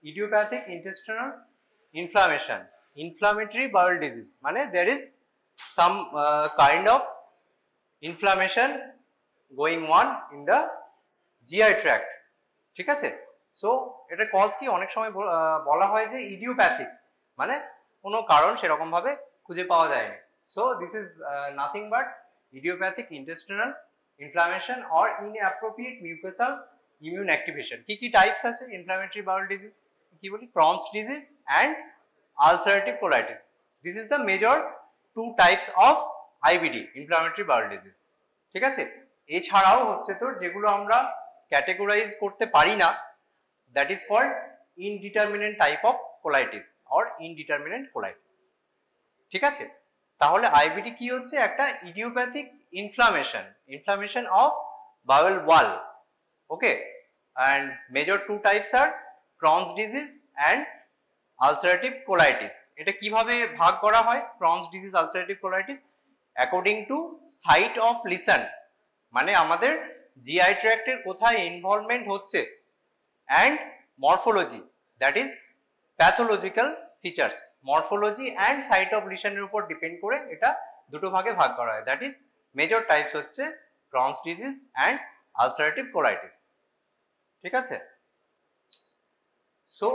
idiopathic intestinal inflammation, inflammatory bowel disease, মানে there is some kind of inflammation going on in the GI tract, ঠিক আছে। So এটা cause কি অনেক সময় বলা হয় যে ইডিওপ্যাথিক, মানে কোনো কারণ সেরকম ভাবে খুঁজে পাওয়া যায়নি। So this is nothing but idiopathic intestinal inflammation or inappropriate mucosal immune activation. কি কি টাইপস আছে ইনফ্লামেটরি বাউল ডিজিজ, কি বলি, Crohn's disease and ulcerative colitis. This is the major two types of IBD, inflammatory bowel disease, ঠিক আছে। এছাড়াও হচ্ছে তোর যেগুলো আমরা ক্যাটেগরাইজ করতে পারি না, that is called indeterminate type of colitis or indeterminate colitis, ঠিক আছে। তাহলে আইবিডি কি হচ্ছে, একটা idiopathic inflammation of bowel wall, okay. and major two types are Crohn's disease and ulcerative colitis. এটা কিভাবে ভাগ করা হয় Crohn's disease, ulcerative colitis? according to site of lesion, মানে আমাদের জিআই ট্র্যাক্টের কোথায় ইনভলভমেন্ট হচ্ছে, and morphology, that is pathological features, morphology and site of lesion এর উপর ডিপেন্ড করে এটা দুটো ভাগে ভাগ করা হয়। that is major types হচ্ছে Crohn's disease and ulcerative colitis, ঠিক আছে। so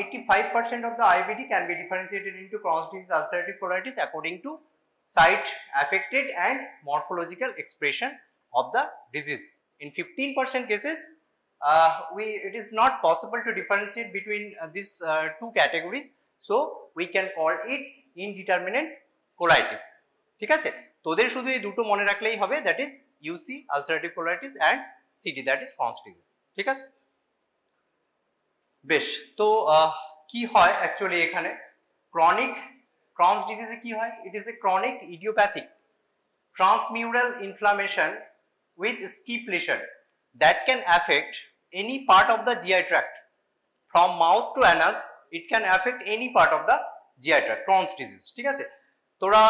85% of the IBD can be differentiated into Crohn's disease, ulcerative colitis according to site affected and morphological expression of the disease. In 15% cases it is not possible to differentiate between these two categories, so we can call it indeterminate colitis, ঠিক আছে। তোদের শুধু এই দুটো মনে রাখলেই হবে, that is UC, ulcerative colitis, and CD, that is Crohn's disease, ঠিক আছে। বেশ, তো কি হয় অ্যাকচুয়ালি এখানে ক্রনিক Crohn's disease কি হয়, it is a chronic idiopathic transmural inflammation with skip lesion that can affect any part of the GI tract from mouth to anus. It can affect any part of the GI tract, Crohn's disease, ঠিক আছে। তোরা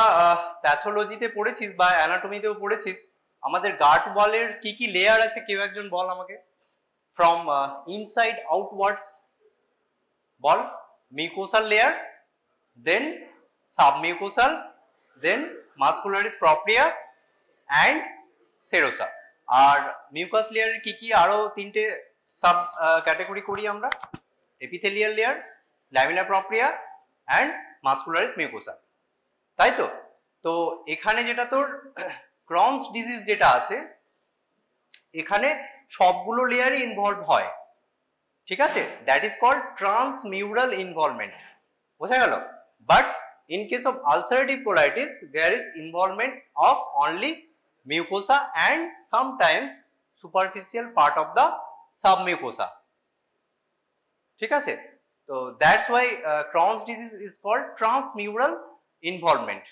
প্যাথোলজিতে পড়েছিস বা অ্যানাটমিতেও পড়েছিস, আমাদের গাট ওয়ালের কি কি লেয়ার আছে, কেউ একজন বল আমাকে, ফ্রম ইনসাইড আউটওয়ার্ডস বল। Mucosal layer, then submucosal, then muscularis propria and serosa. আর মিউকাস লেয়ারের কি কি আরো তিনটে সাব ক্যাটাগরি করি আমরা, epithelial layer, lamina propria and muscularis mucosa, তাই তো। তো এখানে যেটা তোর Crohn's ডিজিজ যেটা আছে, এখানে সবগুলো লেয়ারই ইনভলভ হয়, ঠিক আছে। দ্যাট ইজ কল্ড ট্রান্সমিউরাল ইনভলভমেন্ট, বোঝা গেল। But in case of ulcerative colitis there is involvement of only mucosa and sometimes superficial part of the submucosa, ঠিক আছে। তো that's why Crohn's disease is called transmural involvement,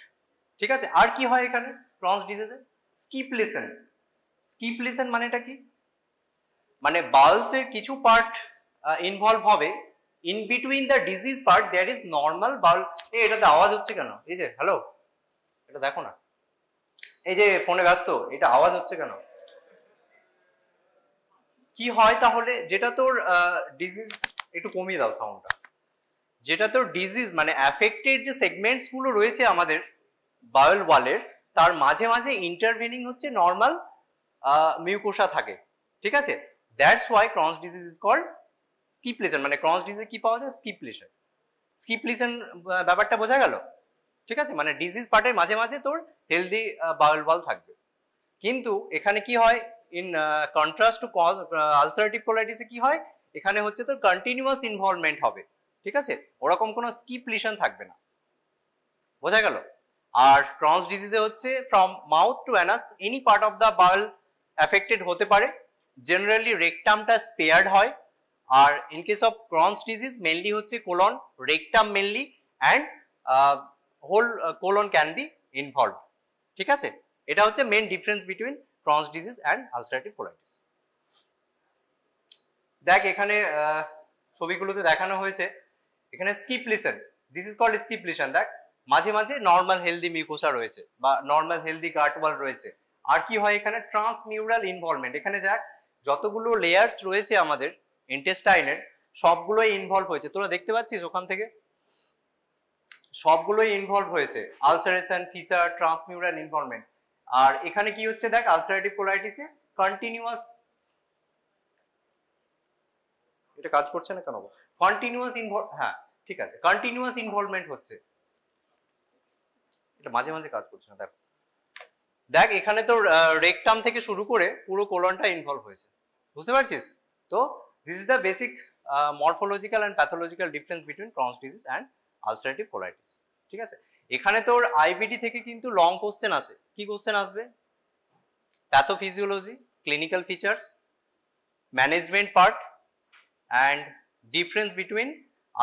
ঠিক আছে। আর কি হয় এখানে Crohn's disease এ, skip lesion। skip lesion মানেটা কি, মানে বাউলস এর কিছু পার্ট ইনভলভ হবে, in between the disease part there is normal bowel। এটাতে আওয়াজ হচ্ছে কেন, এই যে হ্যালো, এটা দেখো না, এই যে ফোনে ব্যস্ত, এটা আওয়াজ হচ্ছে কেন, কি হয় তাহলে, যেটা তোর ডিজিজ, একটু কমিয়ে দাও সাউন্ডটা, যেটা তোর ডিজিজ মানে অ্যাফেক্টেড যে সেগমেন্টস গুলো রয়েছে আমাদের বাউল ওয়ালের, তার মাঝে মাঝে ইন্টারভেনিং হচ্ছে নর্মাল মিউকোসা থাকে, ঠিক আছে। That's why Crohn's disease is called skip lesion, মানে Crohn's disease কি পাওয়া যায়, skip lesion। skip lesion ব্যাপারটা বোঝা গেল, ঠিক আছে। মানে ডিজিজ পার্টের মাঝে মাঝে তোর হেলদি বাউল ওয়াল থাকবে, কিন্তু এখানে কি হয়, ইন কন্ট্রাস্ট টু আলসারেটিভ কোলাইটিসে কি হয়, এখানে হচ্ছে তোর কন্টিনিউয়াস ইনভলভমেন্ট হবে, ঠিক আছে, ওরকম কোনো স্কিপ লিশন থাকবে না, বোঝা গেল। আর Crohn's ডিজিজে হচ্ছে from mouth to anus any part of the bowel affected হতে পারে, জেনারেলি রেকটামটা স্পেয়ার্ড হয়। আর in case of Crohn's disease mainly হচ্ছে colon, rectum mainly, and whole colon can be involve, ঠিক আছে। এটা হচ্ছে main difference between Crohn's disease and ulcerative colitis. দেখ এখানে ছবিগুলোতে দেখানো হয়েছে, এখানে skip lesion, this is called skip lesion. দেখ মাঝে মাঝে নর্মাল হেলদি মিউকোসা রয়েছে বা নর্মাল হেলদি গাট ওয়াল রয়েছে। আর কি হয় এখানে, ট্রান্সমিউরাল ইনভলভমেন্ট। এখানে দেখ যতগুলো লেয়ার্স রয়েছে আমাদের ইন্টেস্টাইনের, সবগুলোই ইনভলভ হয়েছে, তোরা দেখতে পাচ্ছিস ওখান থেকে সবগুলোই ইনভলভ হয়েছে, আলসারেশন, ফিসার, ট্রান্সমিউরাল ইনভলভমেন্ট। আর এখানে কি হচ্ছে দেখ, আলসারেটিভ কোলাইটিসে কন্টিনিউয়াস, এটা কাজ করছে না কেন, কন্টিনিউয়াস হ্যাঁ ঠিক আছে, কন্টিনিউয়াস ইনভলভমেন্ট হচ্ছে, এটা মাঝে মাঝে কাজ করছে না। দেখো দেখ এখানে তো রেকটাম থেকে শুরু করে পুরো কোলনটা ইনভলভ হয়েছে, বুঝতে পারছিস? তো this is the basic morphological and pathological difference between Crohn's disease and ulcerative colitis. ঠিক আছে, এখানে তোর আইবিডি থেকে কিন্তু লং কোশ্চেন আসে। কি কোশ্চেন আসবে? Pathophysiology, clinical features, management part and difference between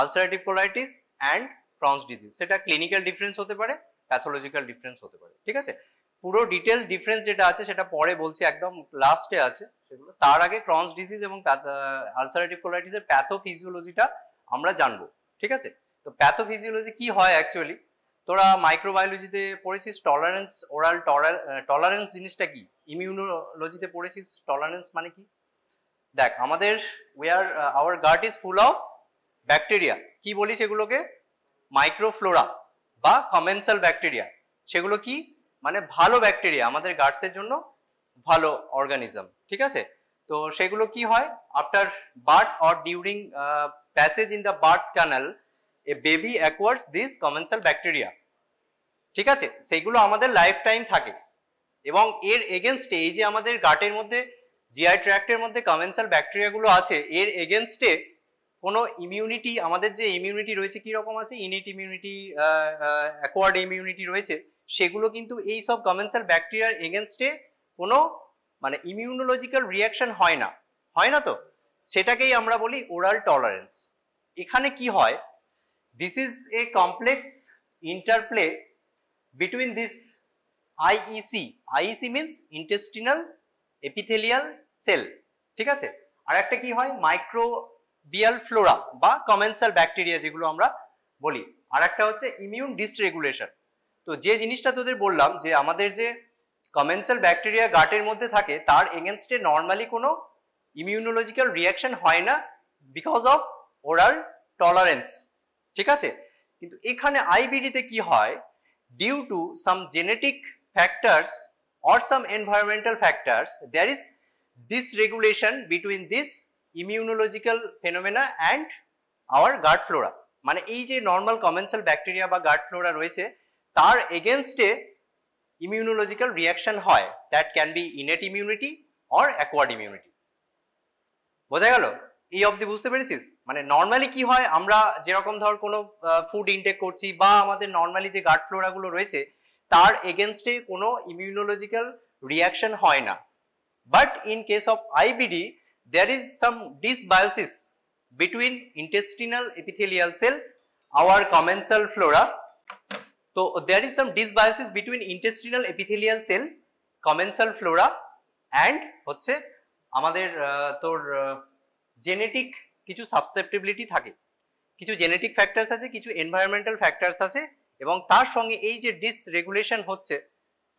ulcerative colitis and Crohn's disease. সেটা ক্লিনিক্যাল ডিফারেন্স হতে পারে, প্যাথোলজিক্যাল ডিফারেন্স হতে পারে। ঠিক আছে, পুরো ডিটেল ডিফারেন্স যেটা আছে সেটা পরে বলছি, একদম লাস্টে আছে সেগুলো। তার আগে ক্রনস ডিজিজ এবং আলসারেটিভ কোলাইটিসের প্যাথোফিজিওলজিটা আমরা জানবো। ঠিক আছে, তো প্যাথোফিজিওলজি কি হয় অ্যাকচুয়ালি, তোরা মাইক্রোবায়োলজিতে পড়েছিস টলারেন্স, ওরাল টলারেন্স জিনিসটা কি, ইমিউনোলজিতে পড়েছিস টলারেন্স মানে কি। দেখ আমাদের our gut is full of bacteria, কি বলি সেগুলোকে, মাইক্রোফ্লোরা বা কমেন্সাল ব্যাকটেরিয়া। সেগুলো কি মানে ভালো ব্যাকটেরিয়া, আমাদের গাটসের জন্য ভালো অর্গানিজম। ঠিক আছে, তো সেগুলো কি হয়, after birth or during passage in the birth canal a baby acquires this commensal bacteria. ঠিক আছে, সেগুলো আমাদের লাইফ টাইম থাকে এবং এর এগেনস্টে এই যে আমাদের গাটের মধ্যে জিআই ট্র্যাক্টের মধ্যে কমেন্সাল ব্যাকটেরিয়াগুলো আছে, এর এগেনস্টে কোনো ইমিউনিটি, আমাদের যে ইমিউনিটি রয়েছে কি রকম আছে, ইনিট ইমিউনিটি, অ্যাকোয়ার্ড ইমিউনিটি রয়েছে, সেগুলো কিন্তু এই সব কমেন্সাল ব্যাকটেরিয়ার এগেনস্টে কোনো মানে ইমিউনোলজিক্যাল রিয়াকশন হয় না, হয় না। তো সেটাকেই আমরা বলি ওরাল টলারেন্স। এখানে কি হয়, this is a complex interplay between this IEC, IEC means intestinal epithelial cell. ঠিক আছে, আর একটা কি হয়, মাইক্রোবিয়াল ফ্লোরা বা কমেন্সাল ব্যাকটেরিয়া যেগুলো আমরা বলি, আর একটা হচ্ছে ইমিউন ডিসরেগুলেশন। তো যে জিনিসটা তোদের বললাম যে আমাদের যে কমেন্সাল ব্যাকটেরিয়া গাটের মধ্যে থাকে, তার এগেনস্টে নর্মালি কোনো ইমিউনোলজিক্যাল রিয়াকশন হয় না বিকজ অফ ওরাল টলারেন্স। ঠিক আছে, কিন্তু এখানে আইবিডিতে কি হয়, due to some genetic factors or some environmental factors, there is dysregulation between this immunological phenomena and our gut flora. মানে এই যে নর্মাল কমেন্সাল ব্যাকটেরিয়া বা গাট ফ্লোরা রয়েছে, তার এগেনস্টে ইমিউনোলজিক্যাল রিয়াকশন হয়, that can B innate immunity or acquired immunity. বোঝা গেল? এই অবধি বুঝতে পেরেছিস? মানে নর্মালি কি হয়, আমরা যেরকম ধর কোনো ফুড ইনটেক করছি বা আমাদের নর্মালি যে গাট ফ্লোরা গুলো রয়েছে, তার এগেনস্টে কোনো ইমিউনোলজিক্যাল রিয়াকশন হয় না। But in case of IBD there is some dysbiosis between intestinal epithelial cell, our commensal flora. So there is some dysbiosis between intestinal epithelial cell, commensal flora and হচ্ছে আমাদের তোর জেনেটিক কিছু সাবসেপ্টিবিলিটি থাকে, কিছু genetic factors আছে, কিছু environmental factors আছে, এবং তার সঙ্গে এই যে ডিসরেগুলেশন হচ্ছে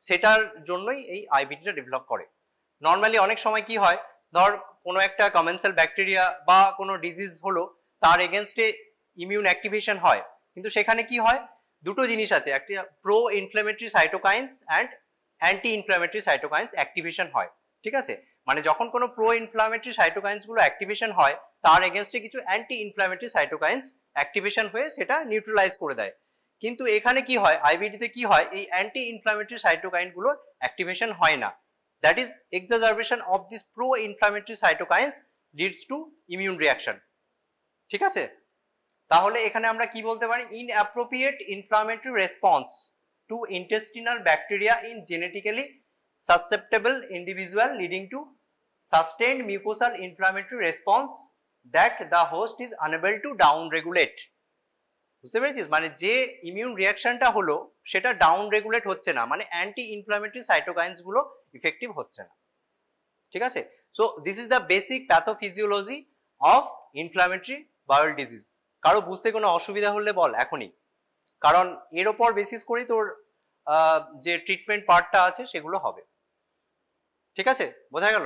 সেটার জন্যই এই আইবিডিটা ডেভেলপ করে। নর্মালি অনেক সময় কি হয়, ধর কোনো একটা কমেন্সাল ব্যাকটেরিয়া বা কোনো ডিজিজ হলো, তার এগেনস্টে ইমিউন অ্যাক্টিভেশন হয়, কিন্তু সেখানে কি হয়, দুটো জিনিস আছে, একটা pro inflammatory cytokines and anti inflammatory cytokines activation হয়। ঠিক আছে, মানে যখন কোনো প্রো ইনফ্ল্যামেটরি সাইটোকাইন্স গুলো অ্যাক্টিভেশন হয়, তার এগেনস্টে কিছু অ্যান্টি ইনফ্ল্যামেটরি সাইটোকাইন্স অ্যাক্টিভেশন হয়ে সেটা নিউট্রালাইজ করে দেয়। কিন্তু এখানে কি হয়, আইবিডিতে কি হয়, এই অ্যান্টি ইনফ্ল্যামেটরি সাইটোকাইন গুলো অ্যাক্টিভেশন হয় না, that is exacerbation of this pro-inflammatory cytokines leads to immune reaction. ঠিক আছে, তাহলে এখানে আমরা কি বলতে পারি, inappropriate inflammatory response to intestinal bacteria in genetically susceptible individual leading to sustained mucosal inflammatory response that the host is unable to down regulate. বুঝতে পেরেছিস, মানে যে ইমিউন রিয়াকশনটা হলো সেটা ডাউন রেগুলেট হচ্ছে না, মানে অ্যান্টি ইনফ্ল্যামেটরি সাইটোকাইনস গুলো ইফেক্টিভ হচ্ছে না। ঠিক আছে, so this is the basic pathophysiology of inflammatory bowel disease. কারো বুঝতে কোনো অসুবিধা হলে বল এখনই, কারণ এর ওপর বেসিস করেই তোর যে ট্রিটমেন্ট পার্টটা আছে সেগুলো হবে। ঠিক আছে, বোঝা গেল?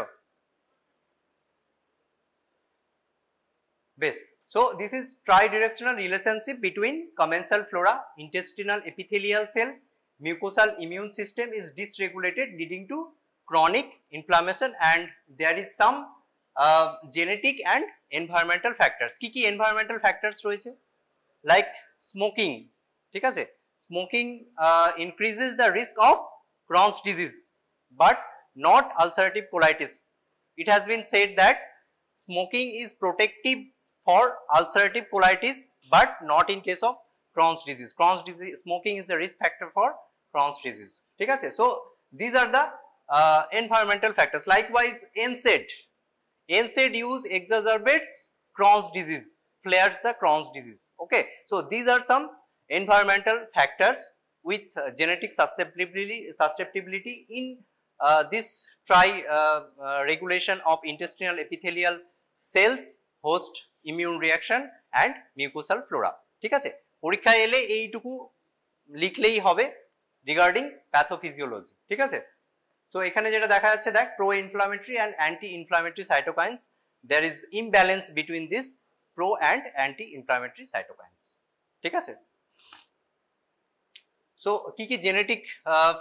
বেশ, So this is tridirectional relationship between commensal flora, intestinal epithelial cell, mucosal immune system is dysregulated, leading to chronic inflammation, and there is some genetic and environmental factors. কি environmental factors রয়েছে? Like smoking, ঠিক আছে? Smoking increases the risk of Crohn's disease, but not ulcerative colitis. It has been said that smoking is protective for ulcerative colitis, but not in case of Crohn's disease. Crohn's disease, smoking is a risk factor for Crohn's disease. ঠিক আছে? So these are the environmental factors. Likewise, NSAID. NSAID use exacerbates Crohn's disease, flares the Crohn's disease. Okay, so these are some environmental factors with genetic susceptibility in this regulation of intestinal epithelial cells, host immune reaction and mucosal flora. ঠিক আছে, পরীক্ষায় এলে এইটুকু লিখলেই হবে regarding pathophysiology. ঠিক আছে, so এখানে যেটা দেখা যাচ্ছে, দেখ, pro inflammatory and anti inflammatory cytokines, there is imbalance between this pro and anti inflammatory cytokines. ঠিক আছে, সো কি কি জেনেটিক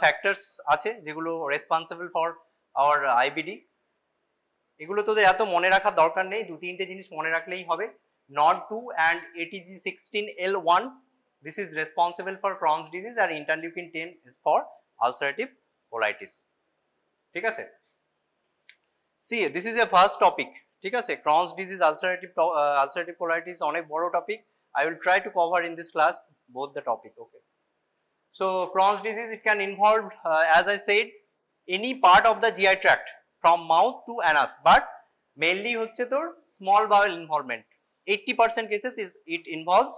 ফ্যাক্টরস আছে যেগুলো রেসপন্সিবল ফর আওয়ার আইবিডি, এগুলো তোদের এত মনে রাখার দরকার নেই, দু তিনটে জিনিস মনে রাখলেই হবে। NOD2 and ATG16L1, this is responsible for Crohn's disease, and interleukin 10 is for ulcerative colitis. ঠিক আছে, see this is a first topic. ঠিক আছে, Crohn's disease, ulcerative colitis অনেক বড় topic. I will try to cover in this class both the topic. Okay, so Crohn's disease, it can involve as I said any part of the GI tract from mouth to anus, but mainly হচ্ছে তোর small bowel involvement. 80% cases it involves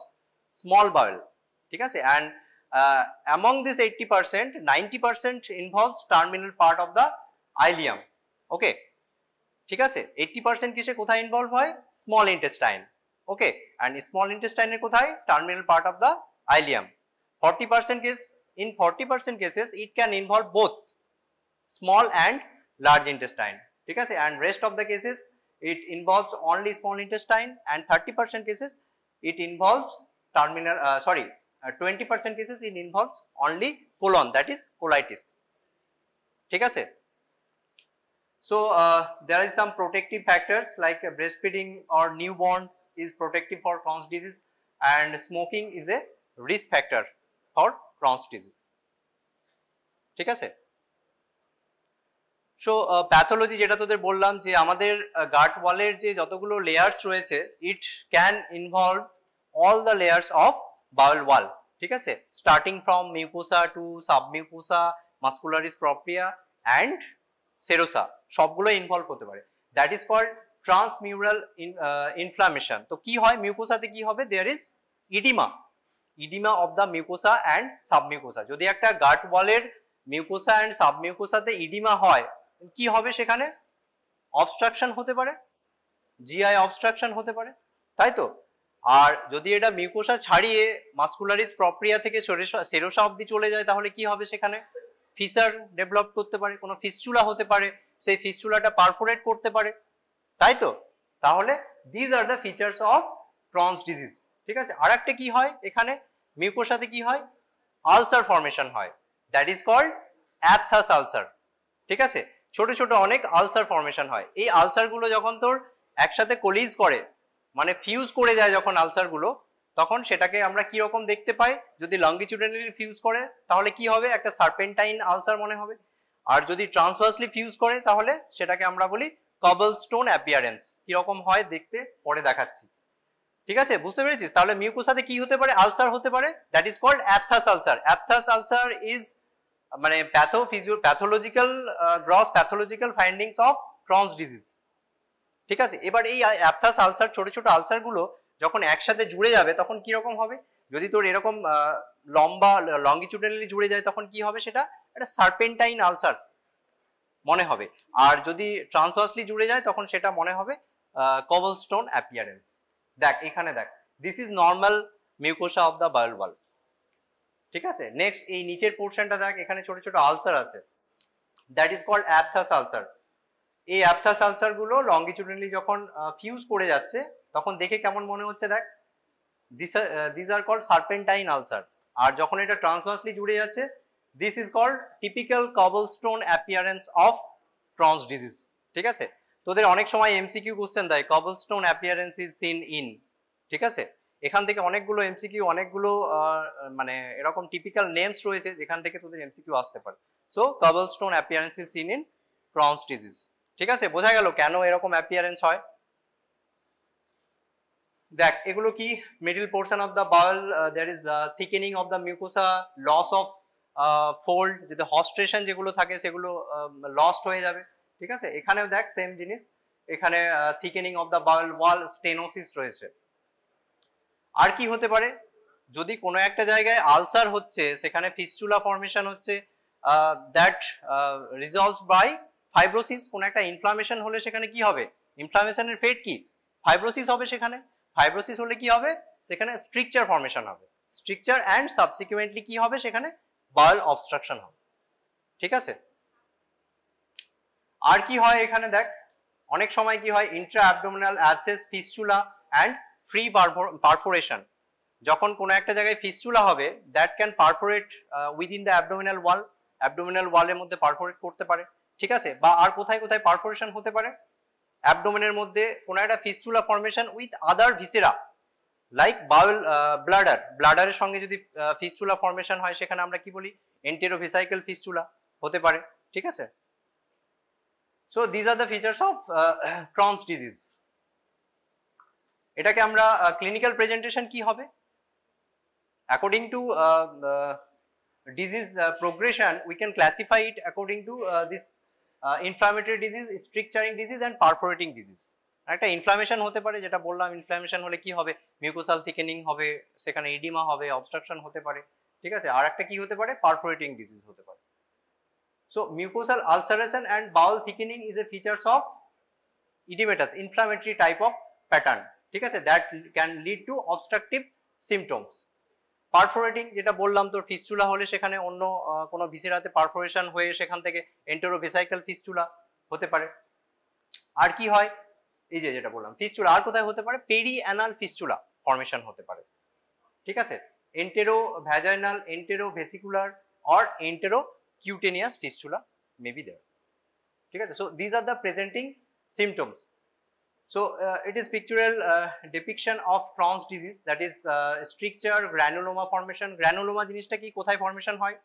small bowel. ঠিক আছে, and among this 80%, 90% involves terminal part of the ileum. Okay, ঠিক আছে, 80% কিসে কোথায় involve হয়? Small intestine. Okay, and small intestine কোথায়? terminal part of the ileum. 40% case, in 40% cases it can involve both small and large intestine. ঠিক আছে, and rest of the cases it involves only small intestine, and 30% cases it involves terminal 20% cases it involves only colon, that is colitis. ঠিক আছে, so there is some protective factors like breastfeeding or newborn is protective for Crohn's disease, and smoking is a risk factor for Crohn's disease. ঠিক আছে, so pathology যেটা তোদের বললাম যে আমাদের গাট ওয়ালের যে যতগুলো লেয়ার্স রয়েছে, it can involve all the layers of bowel wall. ঠিক আছে, starting from mucosa to submucosa, muscularis propria and serosa, সবগুলো ইনভলভ হতে পারে। That is called transmural inflammation. তো কি হয় মিউকোসাতে, কি হবে? There is edema of the mucosa and submucosa. যদি একটা গাট ওয়ালের মিউকোসা অ্যান্ড সাবমিউকোসাতে ইডিমা হয়, কি হবে? সেখানে অবস্ট্রাকশন হতে পারে, জিআই অবস্ট্রাকশন হতে পারে, তাই তো? আর যদি এটা মিউকোসা ছাড়িয়ে মাস্কুলারিস প্রপ্রিয়া থেকে সেরোসা অবধি চলে যায়, তাহলে কি হবে? সেখানে ফিসার ডেভেলপ করতে পারে, কোনো ফিস্চুলা হতে পারে, সেই ফিস্চুলাটা পারফোরেট করতে পারে, তাই তো? তাহলে these are the features of Crohn's disease. ঠিক আছে, আর একটা কি হয় এখানে মিউকোসাতে, কি হয়? আলসার ফর্মেশন হয়, that is called aphthous ulcer. ঠিক আছে, ছোট ছোট অনেক আলসার ফর্মেশন হয়। এই আলসারগুলো যখন তোর একসাথে কোলিজ করে, মানে ফিউজ করে যায় যখন আলসারগুলো, তখন সেটাকে আমরা কি রকম দেখতে পাই? যদি লঙ্গিটিউডিনালি ফিউজ করে তাহলে কি হবে? একটা সার্পেন্টাইন আলসার মনে হবে। আর যদি ট্রান্সভার্সলি ফিউজ করে তাহলে সেটাকে আমরা বলি কবলস্টোন অ্যাপিয়ারেন্স। কি রকম হয় দেখতে পরে দেখাচ্ছি। ঠিক আছে, বুঝতে পেরেছিস? তাহলে মিউকোসাতে কি হতে পারে? আলসার হতে পারে, that is called aphthous ulcer. Aphthous ulcer is মানে gross pathological findings of Crohn's disease. ঠিক আছে, এবার এই অ্যাপথাস আলসার, ছোট ছোট আলসার গুলো যখন একসাথে জুড়ে যাবে তখন কি রকম হবে? যদি তোর এরকম লম্বা লঙ্গিটিউডিনালি জুড়ে যায় তখন কি হবে? সেটা একটা সার্পেন্টাইন আলসার মনে হবে। আর যদি ট্রান্সভার্সলি জুড়ে যায় তখন সেটা মনে হবে কবলস্টোন অ্যাপিয়ারেন্স। দেখ এখানে দেখ, this is normal mucosa of the bowel wall. ঠিক আছে, নেক্সট এই নিচের পোর্শনটা দেখ, এখানে ছোট ছোট আলসার আছে, that is called aphthous ulcer. এই অ্যাপথাস আলসার গুলো লঙ্গিটিউডিনালি যখন ফিউজ করে যাচ্ছে তখন দেখে কেমন মনে হচ্ছে দেখ, this are called serpentine ulcer. আর যখন এটা ট্রান্সভার্সলি জুড়ে যাচ্ছে, this is called typical cobblestone appearance of Crohn's disease. ঠিক আছে, তোদের অনেক সময় এমসিকিউ কোশ্চেন দেয় cobblestone appearance is seen in. ঠিক আছে, এখান থেকে অনেকগুলো এমসিকিউ, অনেকগুলো মানে এরকম টিপিক্যাল নেমস রয়েছে যেখান থেকে তোদের এমসিকিউ আসতে পারে। So cobblestone appearance is seen in Crohn's disease. ঠিক আছে, বোঝা গেল কেন এরকম অ্যাপিয়ারেন্স হয়। দেখ এগুলো কি, middle portion of the bowel there is thickening of the mucosa, loss of fold, যেটা হস্ট্রেশন যেগুলো থাকে সেগুলো লস্ট হয়ে যাবে। ঠিক আছে, এখানেও দেখ সেম জিনিস, এখানে thickening of the bowel wall, stenosis রয়েছে। আর কি হতে পারে, যদি কোনো একটা জায়গায় আলসার হচ্ছে, সেখানে ফিস্চুলা ফর্মেশন হচ্ছে, দ্যাট রিজলভস বাই ফাইব্রোসিস। কোনো একটা ইনফ্লামেশন হলে সেখানে কি হবে, ইনফ্লামেশনের ফেট কি, ফাইব্রোসিস হবে। সেখানে ফাইব্রোসিস হলে কি হবে, সেখানে স্ট্রিকচার ফর্মেশন হবে, স্ট্রিকচার অ্যান্ড সাবসিকুয়েন্টলি কি হবে, সেখানে বাউল অবস্ট্রাকশন হবে। ঠিক আছে, আর কি হয় এখানে দেখ, অনেক সময় কি হয়, intra abdominal abscess, fistula and free perforation. যখন কোনো একটা জায়গায় ফিস্চুলা হবে, that can perforate within the abdominal wall, abdominal ওয়ালের মধ্যে পারফোরেট করতে পারে। ঠিক আছে, বা আর কোথায় কোথায় পারফোরেশন হতে পারে, অ্যাবডোমেনের মধ্যে কোনো একটা fistula formation with other viscera like bowel, bladder, ব্লাডারের সঙ্গে যদি ফিস্চুলা ফর্মেশন হয়, সেখানে আমরা কি বলি, এন্টেরোভেসাইকেল ফিস্চুলা হতে পারে। ঠিক আছে, so this are the features of Crohn's disease. এটাকে আমরা ক্লিনিক্যাল প্রেজেন্টেশন কি হবে, according to disease progression we can classify it according to this inflammatory disease, stricturing disease and perforating disease. একটা ইনফ্লামেশন হতে পারে, যেটা বললাম, ইনফ্লামেশন হলে কি হবে, মিউকোসাল থিকেনিং হবে, সেখানে ইডিমা হবে, অবস্ট্রাকশন হতে পারে। ঠিক আছে, আর একটা কি হতে পারে, পারফোরেটিং ডিজিজ হতে পারে। So mucosal ulceration and Baul thickening is a features of oedematous inflammatory type of pattern. ঠিক আছে, that can lead to obstructive symptoms. Perforating যেটা বললাম, তোর ফিস্চুলা হলে সেখানে অন্য কোনো ভিসেরাতে পারফোরেশন হয়ে সেখান থেকে এন্টেরোভেসাইকাল ফিস্চুলা হতে পারে। আর কি হয়, এই যে যেটা বললাম ফিস্চুলা, আর কোথায় হতে পারে, পেরি অ্যানাল ফিস্চুলা ফর্মেশন হতে পারে। ঠিক আছে, entero vaginal, entero vesicular or entero cutaneous fistula may be there. ঠিক আছে, so this are the presenting symptoms. So it is pictorial depiction of Crohn's disease, that is stricture granuloma formation. Granuloma জিনিসটা কি, কোথায় formation হয়,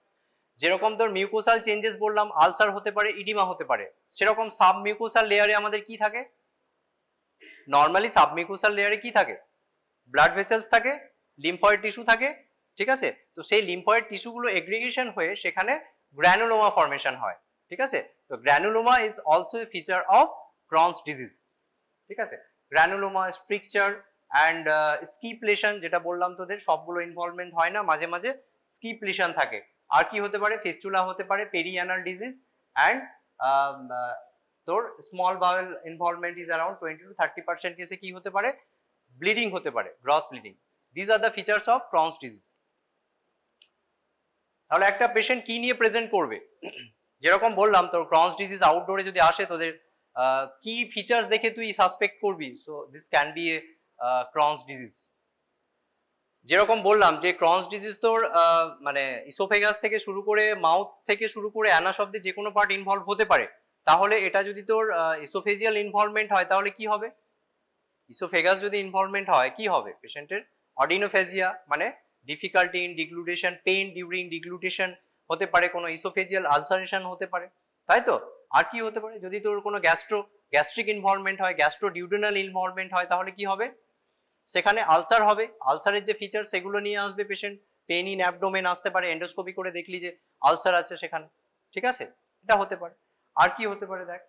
যেরকম তোর mucosal changes বললাম, ulcer হতে পারে, ইডিমা হতে পারে, সেরকম সাব মিউকোসাল লেয়ারে আমাদের কি থাকে, নর্মালি সাব মিউকোসাল লেয়ারে কি থাকে, ব্লাড ভেসেলস থাকে, লিম্ফয়েড টিস্যু থাকে। ঠিক আছে, তো সেই লিম্ফয়েড টিস্যুগুলো এগ্রিগেশন হয়ে সেখানে গ্র্যানুলোমা ফর্মেশন হয়। ঠিক আছে, তো granuloma is also a feature of Crohn's disease. ঠিক আছে, granuloma, stricture and skip lesion, যেটা বললাম তোদের সবগুলো ইনভলভমেন্ট হয় না, মাঝে মাঝে স্কিপ লেশন থাকে। আর কি হতে পারে, ফিস্চুলা হতে পারে, পেরিঅ্যানাল ডিজিজ অ্যান্ড তোর small Baul involvement is around 20 to 30% কেসে কি হতে পারে, ব্লিডিং হতে পারে, gross bleeding. This are the features of Crohn's disease. তাহলে একটা পেশেন্ট কি নিয়ে প্রেজেন্ট করবে, যেরকম বললাম তোর Crohn's ডিজিজ আউটডোরে যদি আসে, তোদের কি ফিচার্স দেখে তুই সাসপেক্ট করবি, so this can B A Crohn's disease. যেরকম বললাম যে Crohn's ডিজিজ তোর মানে ইসোফেগাস থেকে শুরু করে, মাউথ থেকে শুরু করে অ্যানাস অব্দি যে কোনো পার্ট ইনভলভ হতে পারে। তাহলে এটা যদি তোর ইসোফেজিয়াল ইনভলভমেন্ট হয়, তাহলে কি হবে, ইসোফেগাস যদি ইনভলভমেন্ট হয় কি হবে, পেশেন্টের অডিনোফেজিয়া মানে ডিফিকাল্টি ইন ডিগ্লুটেশন, পেইন ডিউরিং ডিগ্লুটেশন হতে পারে, কোনো ইসোফেজিয়াল আলসারেশন হতে পারে, তাই তো। আর কি হতে পারে, যদি তোর কোনো গ্যাস্ট্রিক ইনভলভমেন্ট হয়, গ্যাস্ট্রোডিউডেনাল ইনভলভমেন্ট হয়, তাহলে কি হবে, সেখানে আলসার হবে। আলসারের যে ফিচার সেগুলো নিয়ে আসবে পেশেন্ট, পেইন ইন অ্যাবডোমেন আসতে পারে, এন্ডোস্কোপি করে দেখলি যে আলসার আছে সেখানে। ঠিক আছে, এটা হতে পারে। আর কি হতে পারে দেখ,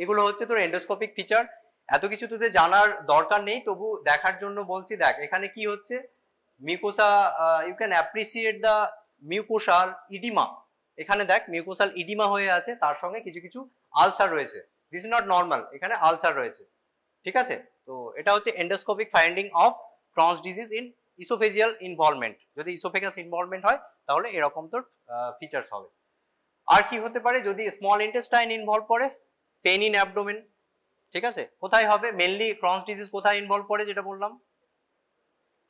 এগুলো হচ্ছে তোর এন্ডোস্কোপিক ফিচার। এত কিছু তোদের জানার দরকার নেই, তবু দেখার জন্য বলছি। দেখ এখানে কি হচ্ছে, mucosa, you can appreciate the mucosal oedema. এখানে দেখ মিউকোসাল ইডিমা হয়ে আছে, তার সঙ্গে কিছু কিছু আলসার রয়েছে। দিস ইজ নট নর্মাল, এখানে আলসার রয়েছে। ঠিক আছে, তো এটা হচ্ছে endoscopic finding of Crohn's disease in oesophageal involvement. যদি ইসোফেগাস ইনভলভমেন্ট হয় তাহলে এরকম তোর ফিচার্স হবে। আর কি হতে পারে, যদি স্মল ইন্টেস্টাইন ইনভলভ করে, পেইন ইন অ্যাবডোমেন, ঠিক আছে, কোথায় হবে মেনলি ক্রনস ডিজিজ কোথায় ইনভলভ করে যেটা বললাম,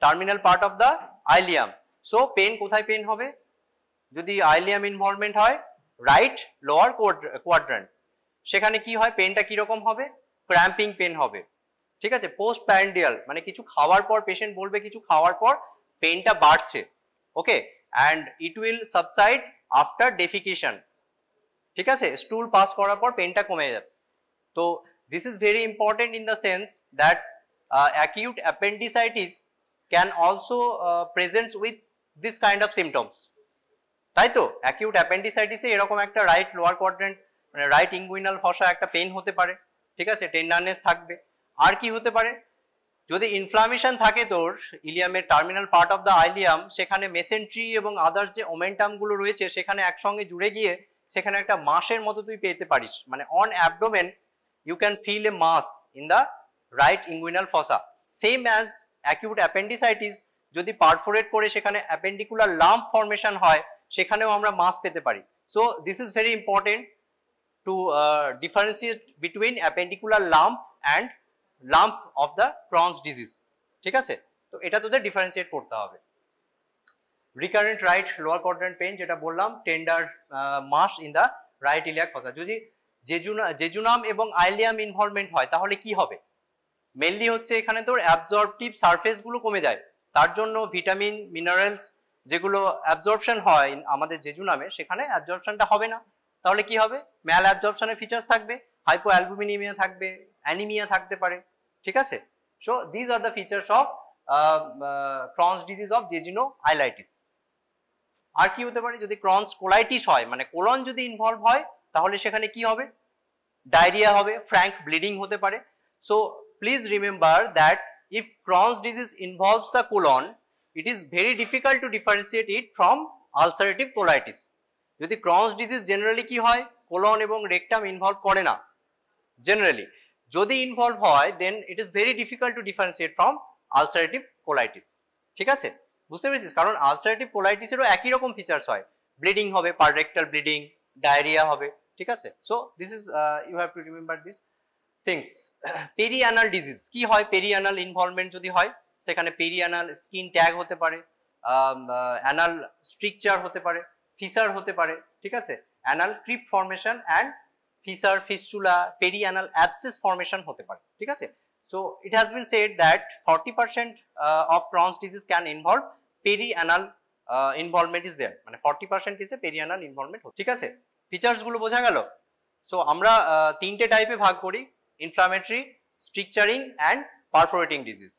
terminal part of the ileum. So pain কোথায় পেন হবে, যদি আইলিয়াম ইনভলভমেন্ট হয় রাইট লোয়ার কোয়াড্রান্ট, সেখানে কি হয় পেনটা কিরকম হবে, ক্র্যাম্পিং পেন হবে। ঠিক আছে, পোস্ট প্যারান্ডিয়াল মানে কিছু খাওয়ার পর পেশেন্ট বলবে কিছু খাওয়ার পর পেনটা বাড়ছে, okay, and it will subside after defecation. ঠিক আছে, স্টুল পাস করার পর পেনটা কমে যাবে। তো this is very important in the sense that acute appendicitis can also presents with this kind of symptoms. তাই তো, অ্যাকিউট অ্যাপেন্ডিসাইটিসে এরকম একটা রাইট লোয়ার কোয়াড্রান্ট মানে রাইট ইনগুইনাল ফসা একটা পেন হতে পারে। ঠিক আছে, টেন্ডারনেস থাকবে। আর কি হতে পারে, যদি ইনফ্লামেশন থাকে তোর ইলিয়ামের terminal part of the ileum, সেখানে মেসেন্ট্রি এবং আদার যে ওমেন্টাম গুলো রয়েছে সেখানে একসঙ্গে জুড়ে গিয়ে সেখানে একটা মাসের মতো তুই পেতে পারিস, মানে on abdomen you can feel a mass in the right inguinal fossa. Same as acute appendicitis যদি পারফোরেট করে সেখানে অ্যাপেন্ডিকুলার লাম্প ফর্মেশন হয়, সেখানেও আমরা মাস পেতে পারি। So this is very important to differentiate between appendicular lump and lump of the Crohn's disease. ঠিক আছে, তো এটা তোদের ডিফারেন্সিয়েট করতে হবে। Recurrent right lower quadrant pain যেটা বললাম, tender mass in the right iliac fossa. যদি জেজুনাম এবং আইলিয়াম ইনভলভমেন্ট হয় তাহলে কি হবে, মেনলি হচ্ছে এখানে তোর অ্যাবজর্পটিভ সারফেস গুলো কমে যায়, তার জন্য ভিটামিন মিনারেলস যেগুলো অ্যাবজর্পশন হয় আমাদের জেজুনামে সেখানে অ্যাবজর্পশনটা হবে না। তাহলে কি হবে, ম্যাল অ্যাবজর্পশনের ফিচার্স থাকবে, হাইপোঅ্যালবুমিনিমিয়া থাকবে, অ্যানিমিয়া থাকতে পারে। ঠিক আছে, so this are the features of Crohn's disease of jejunoileitis. আর কি হতে পারে, যদি ক্রনস কোলাইটিস হয় মানে কোলন যদি ইনভলভ হয় তাহলে সেখানে কি হবে, ডায়রিয়া হবে, ফ্র্যাঙ্ক ব্লিডিং হতে পারে। So please remember that if Crohn's disease involves the colon, it is very difficult to differentiate it from ulcerative colitis. যদি Crohn's disease generally কি হয়, colon এবং rectum involve করে না generally, যদি involve হয় then it is very difficult to differentiate from ulcerative colitis. ঠিক আছে, বুঝতে পেরেছিস, কারণ ulcerative colitis এরও একই রকম ফিচার্স হয়, ব্লিডিং হবে, পাররেক্টাল ব্লিডিং, ডায়রিয়া হবে। ঠিক আছে, so this is you have to remember this things. Perianal disease কি হয়, পেরিঅ্যানাল ইনভলভমেন্ট যদি হয় সেখানে পেরিঅ্যানাল স্কিন ট্যাগ হতে পারে, অ্যানাল স্ট্রিকচার হতে পারে, ফিসার হতে পারে। ঠিক আছে, anal crypt formation and fissure, fistula, perianal abscess formation হতে পারে। ঠিক আছে, so it has been said that 40% of Crohn's disease can involve perianal involvement is there, মানে 40% ইজ এ পেরিঅ্যানাল ইনভলভমেন্ট। ঠিক আছে, ফিচার্স গুলো বোঝা গেল। সো আমরা তিনটে টাইপে ভাগ করি, inflammatory, stricturing and perforating disease.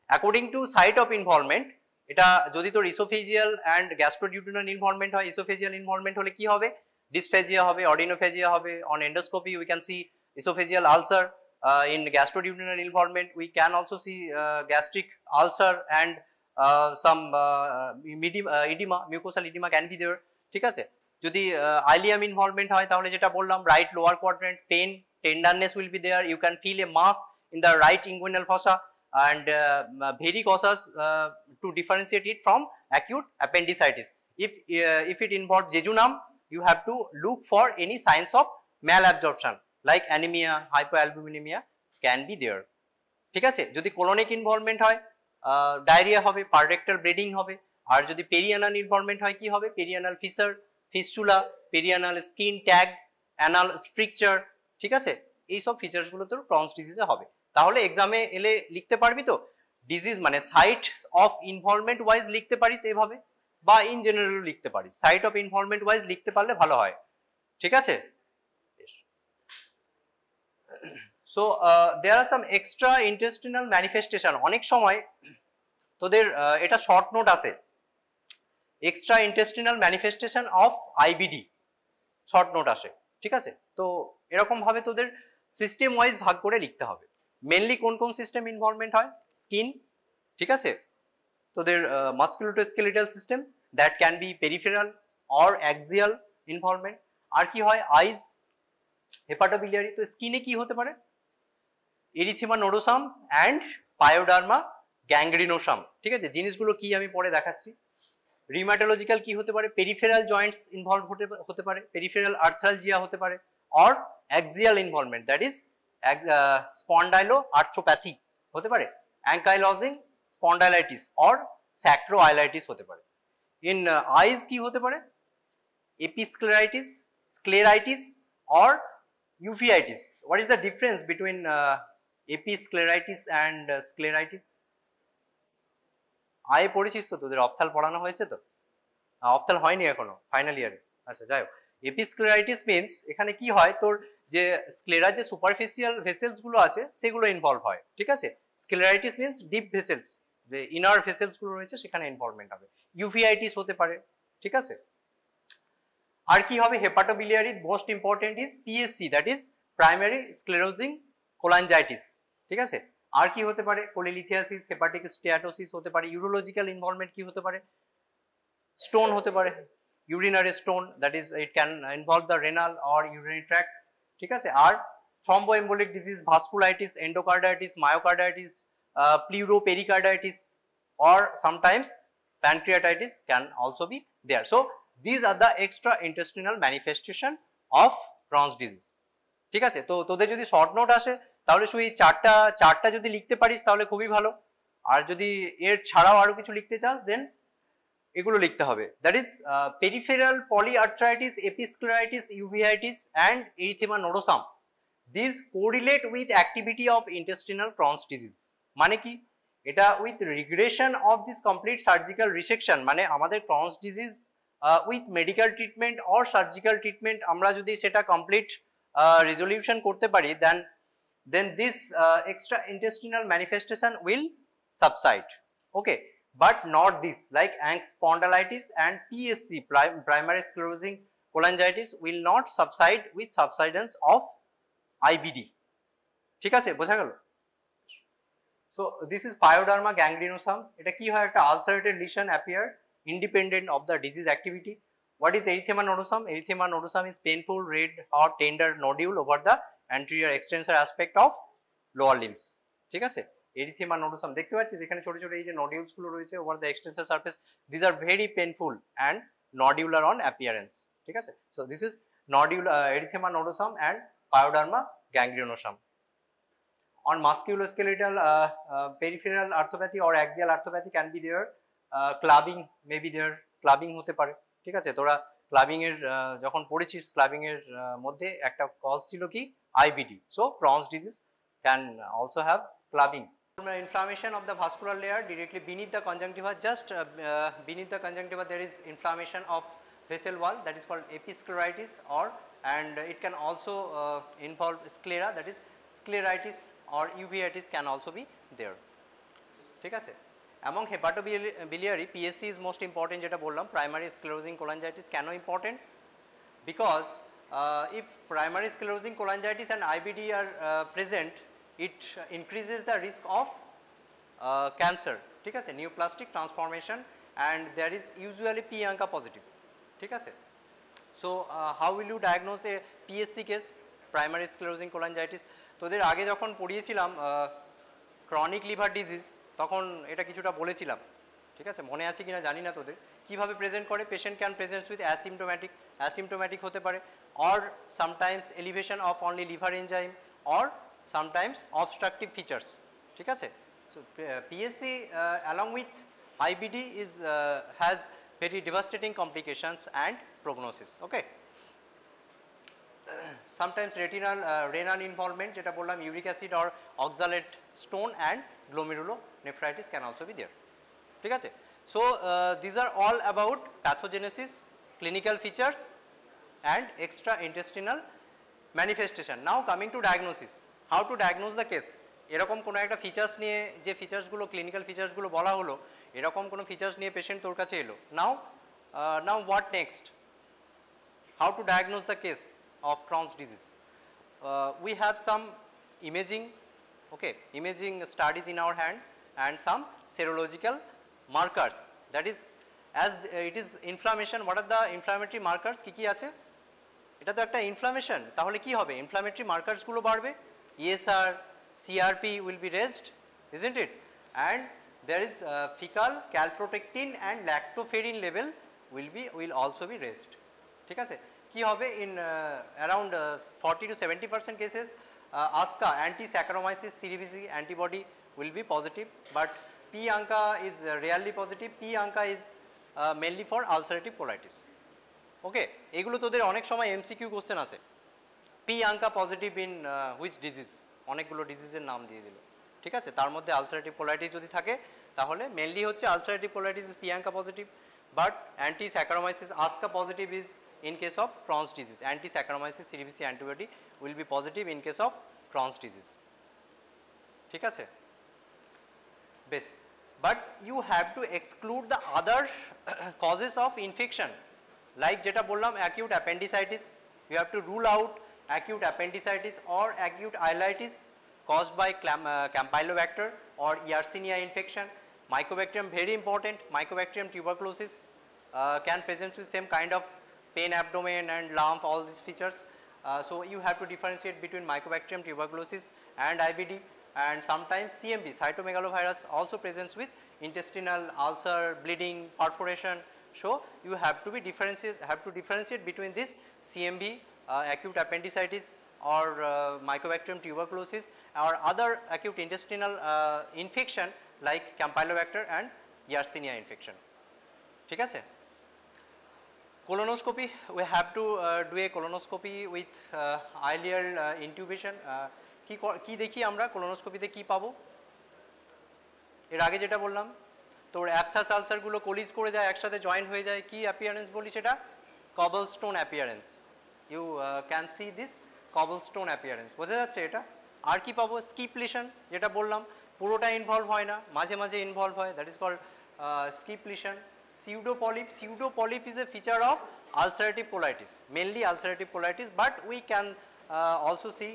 According to site of involvement, এটা যদি তোর esophageal and gastroduodenal involvement হয়, esophageal involvement হলে কি হবে, dysphagia হবে, odynophagia হবে, on endoscopy we can see esophageal ulcer, in gastroduodenal involvement we can also see gastric ulcer and some edema, mucosal edema can be there. ঠিক আছে, যদি ileum involvement হয় তাহলে যেটা বললাম, right lower quadrant pain, tenderness will be there, you can feel a mass in the right inguinal fossa and very causes to differentiate it from acute appendicitis. If it involves jejunum, you have to look for any signs of malabsorption like anemia, hypoalbuminemia can be there. ঠিক আছে, যদি colonic involvement হয় diarrhoea হবে, পাররেক্টাল bleeding হবে, আর যদি পেরিঅ্যানাল involvement হয় কি হবে, perianal fissure, fistula, perianal skin tag, anal stricture. ঠিক আছে, এইসব ফিচার্স গুলো তোর ক্রনস ডিজিজে হবে। তাহলে এক্সামে এলে লিখতে পারবি তো, ডিজিজ মানে সাইট অফ ইনভলভমেন্ট ওয়াইজ লিখতে পারিস এভাবে, বা ইন জেনারেল লিখতে পারিস, সাইট অফ ইনভলভমেন্ট ওয়াইজ লিখতে পারলে ভালো হয়। ঠিক আছে, so there are some extra intestinal manifestation. অনেক সময় তোদের এটা শর্ট নোট আছে, extra intestinal manifestation of IBD short note আসে। ঠিক আছে, তো এরকম ভাবে তোদের সিস্টেম ওয়াইজ ভাগ করে লিখতে হবে। মেনলি কোন কোন সিস্টেম ইনভলভমেন্ট হয়, স্কিন, ঠিক আছে, তোদের musculoskeletal system, that can be peripheral or axial involvement. আর কি হয়, আইজ, হেপাটোবিলিয়ারি। তো স্কিনে কি হতে পারে, erythema nodosum and pyoderma gangrenosum. ঠিক আছে, জিনিসগুলো কি আমি পরে দেখাচ্ছি। রিমাটোলজিক্যাল কি হতে পারে, পেরিফেরাল জয়েন্টস ইনভলভ হতে পারে, পেরিফেরাল আর্থ্রালজিয়া হতে পারে, or axial involvement, that is spondylo arthropathy হতে পারে, অ্যাঙ্কাইলজিং স্পন্ডাইলাইটিস অর স্যাক্রোআইলাইটিস হতে পারে। ইন আইজ কি হতে পারে, episcleritis, scleritis or uveitis. What is the difference between episcleritis and scleritis? আয়ে পড়েছিস তো, তোদের অপথাল পড়ানো হয়েছে তো? অপথাল হয়নি এখনো, ফাইনাল ইয়ারে। আচ্ছা যাই হোক, এপিস্ক্লেরাইটিস মিনস এখানে কি হয়, তোর যে স্ক্লেরার যে সুপারফিশিয়াল ভেসেলস গুলো আছে সেগুলো ইনভলভ হয়, ঠিক আছে। স্ক্লেরাইটিস মিনস ডিপ ভেসেলস, যে ইনার ভেসেলস গুলো রয়েছে সেখানে ইনভলভমেন্ট হবে। ইউভিআইটিস হতে পারে, ঠিক আছে। আর কি হবে, hepatobiliary most important is PSC, that is primary sclerosing cholangitis, ঠিক আছে। আর কি হতে পারে, কোলিলিথিয়াসিস, হেপাটিক স্টিয়াটোসিস হতে পারে। ইউরোলজিক্যাল ইনভলভমেন্ট কি হতে পারে, স্টোন হতে পারে, urinary stone, that is it can involve the renal or urinary tract, ঠিক আছে। আর thromboembolic disease, vasculitis, endocarditis, myocarditis, pleuropericarditis or sometimes pancreatitis can also be there. So these are the extra intestinal manifestation of Crohn's disease, ঠিক আছে। তো তোদের যদি short note আসে তাহলে শুধু এই চারটা যদি লিখতে পারিস তাহলে খুবই ভালো। আর যদি এর ছাড়াও আরো কিছু লিখতে চাস দেন এগুলো লিখতে হবে, that is peripheral polyarthritis, episcleritis, uveitis and erythema nodosum. These correlate with activity of intestinal Crohn's disease। মানে কি, এটা with regression of this complete surgical resection, মানে আমাদের Crohn's disease with medical treatment or surgical treatment আমরা যদি সেটা complete resolution করতে পারি, then this extra intestinal manifestation will subside, okay, but not this, like spondylitis and PSC, primary sclerosing cholangitis, will not subside with subsidence of IBD, ঠিক আছে, বোঝা গেল। So this is pyoderma gangrenosum, এটা কি হয়, একটা ulcerated lesion appear independent of the disease activity. What is erythema nodosum? Erythema nodosum is painful red or tender nodule over the anterior extensor aspect of lower limbs, ঠিক আছে। erythema nodosum দেখতে পাচ্ছিস এখানে ছোট ছোট এই যে nodules গুলো রয়েছে over the extensor surface, these are very painful and nodular on appearance, ঠিক আছে। So this is erythema nodosum and pyoderma gangrenosum. On musculoskeletal peripheral arthropathy or axial arthropathy can be there, clubbing may be there, clubbing হতে পারে, ঠিক আছে। তোরা clubbing এর যখন পড়েছিস, ক্লাবিং এর মধ্যে একটা কজ ছিল কি, IBD. So Crohn's disease can also have clubbing. Inflammation of the vascular layer directly beneath the conjunctiva, just beneath the conjunctiva there is inflammation of vessel wall, that is called episcleritis, and it can also involve sclera, that is scleritis or uveitis can also be there, ঠিক আছে। Among hepatobiliary PSC is most important, যেটা বললাম primary sclerosing cholangitis কেন important, because if primary sclerosing cholangitis and IBD are present, it increases the risk of cancer, ঠিক আছে, neoplastic transformation, and there is usually P ANCA positive, ঠিক আছে। So how will you diagnose a PSC case, primary sclerosing cholangitis? তোদের আগে যখন পড়িয়েছিলাম chronic liver disease তখন এটা কিছুটা বলেছিলাম, ঠিক আছে, মনে আছে কিনা জানি না তোদের। কিভাবে প্রেজেন্ট করে, patient can present with asymptomatic হতে পারে, or sometimes elevation of only liver enzyme, or sometimes obstructive features, ঠিক আছে। So PSC along with IBD is has very devastating complications and prognosis, okay. Sometimes renal involvement, যেটা বললাম uric acid or oxalate stone and glomerulonephritis can also be there, ঠিক আছে। So these are all about pathogenesis, clinical features and extra intestinal manifestation. Now coming to diagnosis, how to diagnose the case। এরকম কোনো একটা features নিয়ে, যে ফিচার্সগুলো clinical ফিচার্সগুলো বলা হলো, এরকম কোনো ফিচার্স নিয়ে পেশেন্ট তোর কাছে এলো, now what next, how to diagnose the case of Crohn's disease? We have some imaging, okay, imaging studies in our hand and some serological markers, that is as it is inflammation, what are the inflammatory markers, কি কি আছে, এটা তো একটা inflammation, তাহলে কি হবে, inflammatory মার্কারস গুলো বাড়বে, ESR, CRP will be raised, isn't it, and there is fecal calprotectin and lactoferrin level will also be raised, ঠিক আছে। কি হবে, in around 40 to 70% cases ASCA, anti-Saccharomyces cerevisiae antibody will be positive, but P-ANCA is rarely positive. P-ANCA is mainly for ulcerative colitis. Okay, এগুলো তোদের অনেক সময় MCQ question আসে। P-ANCA positive in which disease, অনেকগুলো ডিজিজের নাম দিয়ে দিল, ঠিক আছে, তার মধ্যে আলসারেটিভ কোলাইটিস যদি থাকে তাহলে মেনলি হচ্ছে ulcerative colitis is P-ANCA positive, but anti-Saccharomyces ASCA positive is in case of Crohn's disease. Anti-Saccharomyces cerevisiae antibody will be positive in case of Crohn's disease. ঠিক আছে, বেশ, but you have to exclude the other causes of infection, like যেটা বললাম acute appendicitis. You have to rule out acute appendicitis or acute ileitis caused by Campylobacter or Yersinia infection. Mycobacterium very important. Mycobacterium tuberculosis can present with same kind of pain abdomen and lump, all these features. So you have to differentiate between Mycobacterium tuberculosis and IBD, and sometimes CMV, cytomegalovirus, also presents with intestinal ulcer, bleeding, perforation. So you have to differentiate between this CMV, acute appendicitis, or Mycobacterium tuberculosis, or other acute intestinal infection like Campylobacter and Yersinia infection. ঠিক আছে, colonoscopy, we have to do a colonoscopy with ileal intubation. কি দেখি আমরা colonoscopy-তে কি পাবো, এর আগে যেটা বললাম, তোর অ্যাপথাস আলসারগুলো কোলিজ করে যায়, একসাথে জয়েন্ট হয়ে যায়, কি অ্যাপিয়ারেন্স বলি সেটা, cobblestone appearance. You can see this cobblestone appearance, বোঝা যাচ্ছে এটা। আর কি পাবো, স্কিপ লিশন, যেটা বললাম পুরোটা ইনভলভ হয় না, মাঝে মাঝে ইনভলভ হয়, that is called skip lesion. Pseudopolyp, pseudopolyp is a feature of ulcerative colitis, mainly ulcerative colitis, but we can also see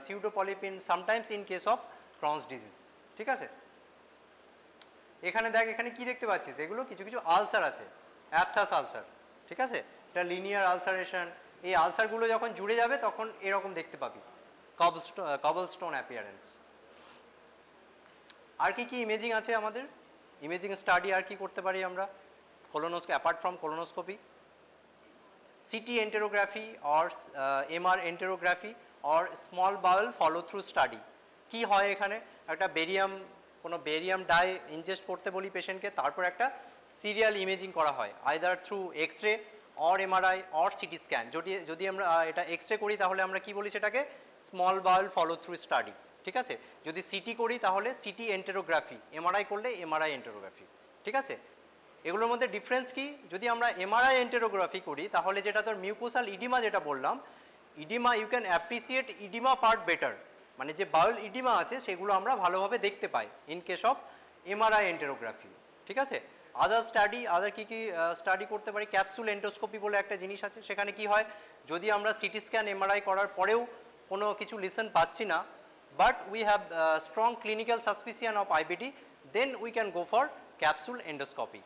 pseudopolyp in sometimes in case of Crohn's disease. ঠিক আছে, এখানে দেখ, এখানে কি দেখতে পাচ্ছিস, এগুলো কিছু কিছু আলসার আছে, অ্যাপথাস আলসার, ঠিক আছে, এটা লিনিয়ার আলসারেশন। এই আলসারগুলো যখন জুড়ে যাবে তখন এরকম দেখতে পাবি, কবলস্টোন অ্যাপিয়ারেন্স। আর কি কি ইমেজিং আছে আমাদের, ইমেজিং স্টাডি আর কি করতে পারি আমরা colonoscopy, apart from colonoscopy, CT enterography or MR enterography or small bowel follow through study. কি হয় এখানে, একটা বেরিয়াম, কোনো বেরিয়াম ডাই ইনজেস্ট করতে বলি পেশেন্টকে, তারপর একটা সিরিয়াল ইমেজিং করা হয় either through X-ray or MRI or CT scan. যদি আমরা এটা এক্স-রে করি তাহলে আমরা কি বলি সেটাকে, স্মল বাউল ফলো থ্রু স্টাডি, ঠিক আছে। যদি সিটি করি তাহলে সিটি এন্টেরোগ্রাফি, এমআরআই করলে এমআরআই এন্টেরোগ্রাফি, ঠিক আছে। এগুলোর মধ্যে ডিফারেন্স কি, যদি আমরা এমআরআই এন্টেরোগ্রাফি করি তাহলে যেটা তোর মিউকোসাল ইডিমা যেটা বললাম, oedema you can appreciate oedema part better, মানে যে বাউল ইডিমা আছে সেগুলো আমরা ভালোভাবে দেখতে পাই in case of MRI enterography, ঠিক আছে। আদার স্টাডি, আদার কী কী স্টাডি করতে পারি, ক্যাপসুল এন্ডোস্কোপি বলে একটা জিনিস আছে, সেখানে কি হয়, যদি আমরা সিটি স্ক্যান এমআরআই করার পরেও কোনো কিছু লিসন পাচ্ছি না, but we have strong clinical suspicion of IBD, then we can go for capsule endoscopy,